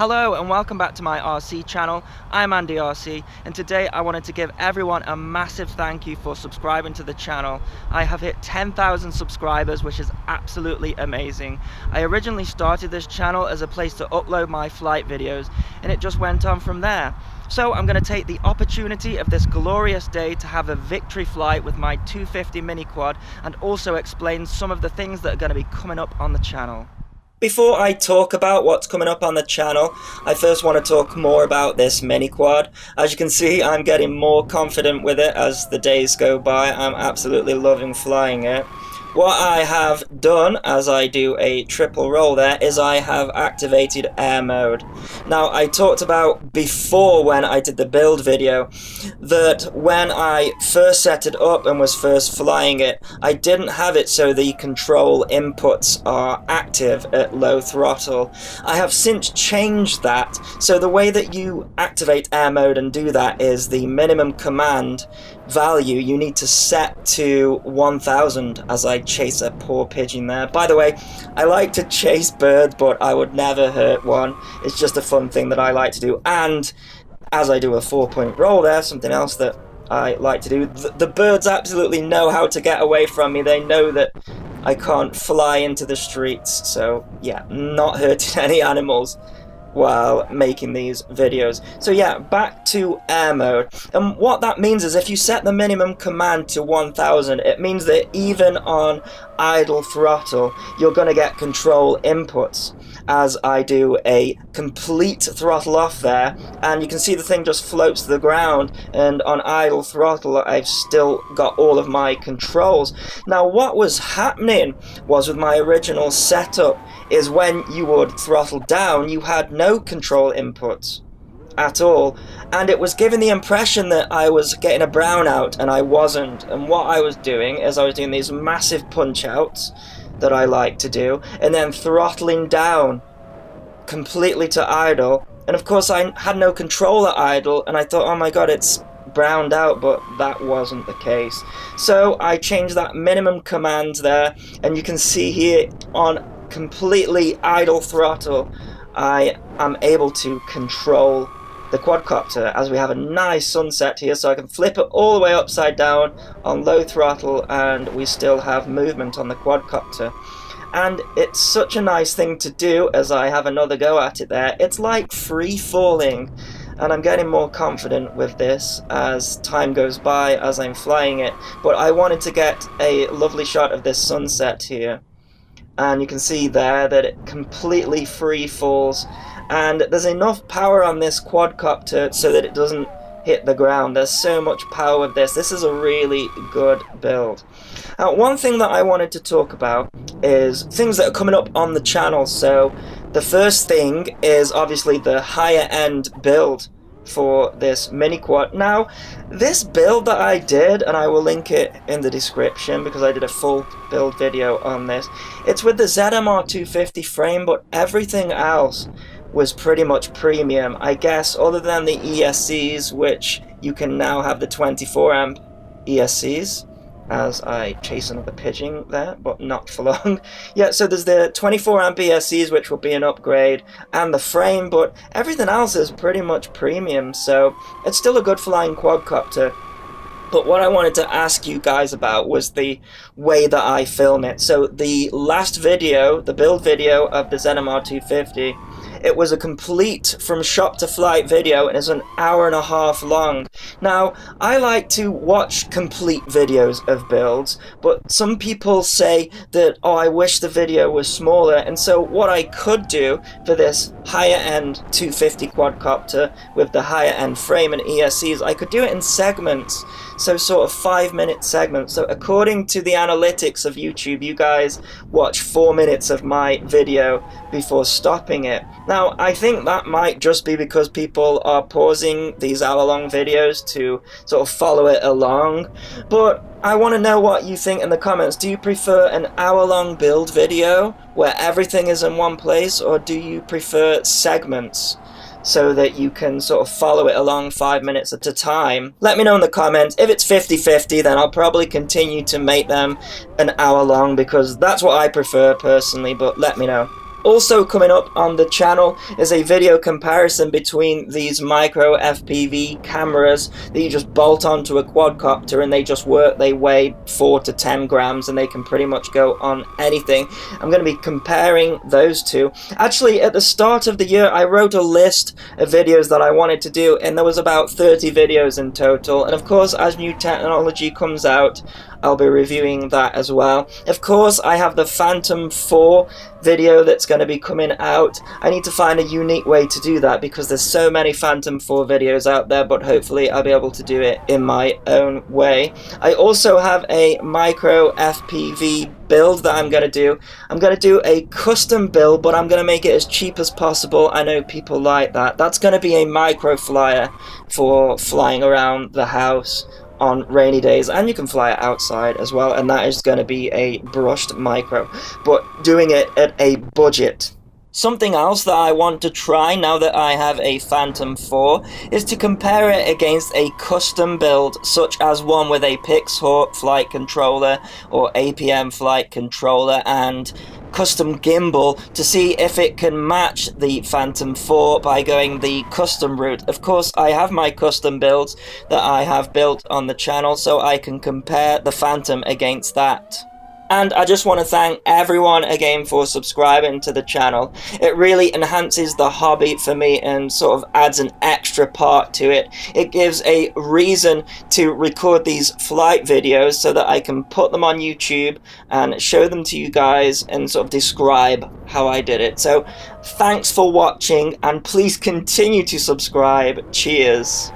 Hello and welcome back to my RC channel. I'm AndyRC and today I wanted to give everyone a massive thank you for subscribing to the channel. I have hit 10,000 subscribers, which is absolutely amazing. I originally started this channel as a place to upload my flight videos and it just went on from there. So I'm going to take the opportunity of this glorious day to have a victory flight with my 250 mini quad and also explain some of the things that are going to be coming up on the channel. Before I talk about what's coming up on the channel, I first want to talk more about this mini quad. As you can see, I'm getting more confident with it as the days go by. I'm absolutely loving flying it. What I have done, as I do a triple roll there, is I have activated air mode. Now, I talked about before when I did the build video that when I first set it up and was first flying it, I didn't have it so the control inputs are active at low throttle. I have since changed that, so the way that you activate air mode and do that is the minimum command value you need to set to 1000 as I chase a poor pigeon there. By the way, I like to chase birds, but I would never hurt one. It's just a fun thing that I like to do. And as I do a 4-point roll there, something else that I like to do, the birds absolutely know how to get away from me. They know that I can't fly into the streets. So yeah, not hurting any animals while making these videos. So yeah, back to air mode. And what that means is if you set the minimum command to 1000, it means that even on idle throttle, you're going to get control inputs. As I do a complete throttle off there, and you can see the thing just floats to the ground, and on idle throttle I've still got all of my controls. Now what was happening was with my original setup is when you would throttle down, you had no control inputs at all, and it was giving the impression that I was getting a brownout, and I wasn't. And what I was doing is I was doing these massive punch outs that I like to do, and then throttling down completely to idle, and of course I had no control at idle, and I thought, oh my god, it's browned out, but that wasn't the case. So I changed that minimum command there, and you can see here on completely idle throttle I am able to control the quadcopter as we have a nice sunset here, so I can flip it all the way upside down on low throttle and we still have movement on the quadcopter. And it's such a nice thing to do as I have another go at it there. It's like free falling, and I'm getting more confident with this as time goes by as I'm flying it. But I wanted to get a lovely shot of this sunset here, and you can see there that it completely free falls, and there's enough power on this quadcopter so that it doesn't hit the ground. There's so much power with this. This is a really good build. Now, one thing that I wanted to talk about is things that are coming up on the channel. So the first thing is obviously the higher end build for this mini quad. Now, this build that I did, and I will link it in the description because I did a full build video on this, it's with the ZMR 250 frame, but everything else was pretty much premium, I guess, other than the ESCs, which you can now have the 24 amp ESCs, as I chase another pigeon there, but not for long. Yeah, so there's the 24 amp ESCs, which will be an upgrade, and the frame, but everything else is pretty much premium, so it's still a good flying quadcopter. But what I wanted to ask you guys about was the way that I film it. So the last video, the build video of the ZMR 250, it was a complete from shop to flight video, and it's an hour-and-a-half long. Now, I like to watch complete videos of builds, but some people say that, oh, I wish the video was smaller, and so what I could do for this higher-end 250 quadcopter with the higher-end frame and ESCs, I could do it in segments, so sort of 5-minute segments. So according to the analytics of YouTube, you guys watch 4 minutes of my video before stopping it. Now, I think that might just be because people are pausing these hour-long videos to sort of follow it along, but I want to know what you think in the comments. Do you prefer an hour-long build video where everything is in one place, or do you prefer segments so that you can sort of follow it along 5 minutes at a time? Let me know in the comments. If it's 50-50, then I'll probably continue to make them an hour long because that's what I prefer personally, but let me know. Also coming up on the channel is a video comparison between these micro FPV cameras that you just bolt onto a quadcopter and they just work. They weigh 4 to 10 grams and they can pretty much go on anything. I'm going to be comparing those two. Actually, at the start of the year, I wrote a list of videos that I wanted to do, and there was about 30 videos in total. And of course, as new technology comes out, I'll be reviewing that as well. Of course, I have the Phantom 4 video that's going to be coming out. I need to find a unique way to do that because there's so many Phantom 4 videos out there, but hopefully I'll be able to do it in my own way. I also have a micro FPV build that I'm going to do. I'm going to do a custom build, but I'm going to make it as cheap as possible. I know people like that. That's going to be a micro flyer for flying around the house on rainy days, and you can fly it outside as well, and that is going to be a brushed micro, but doing it at a budget. Something else that I want to try now that I have a Phantom 4 is to compare it against a custom build, such as one with a Pixhawk flight controller or APM flight controller and custom gimbal, to see if it can match the Phantom 4 by going the custom route. Of course, I have my custom builds that I have built on the channel, so I can compare the Phantom against that. And I just want to thank everyone again for subscribing to the channel. It really enhances the hobby for me and sort of adds an extra part to it. It gives a reason to record these flight videos so that I can put them on YouTube and show them to you guys and sort of describe how I did it. So thanks for watching, and please continue to subscribe. Cheers.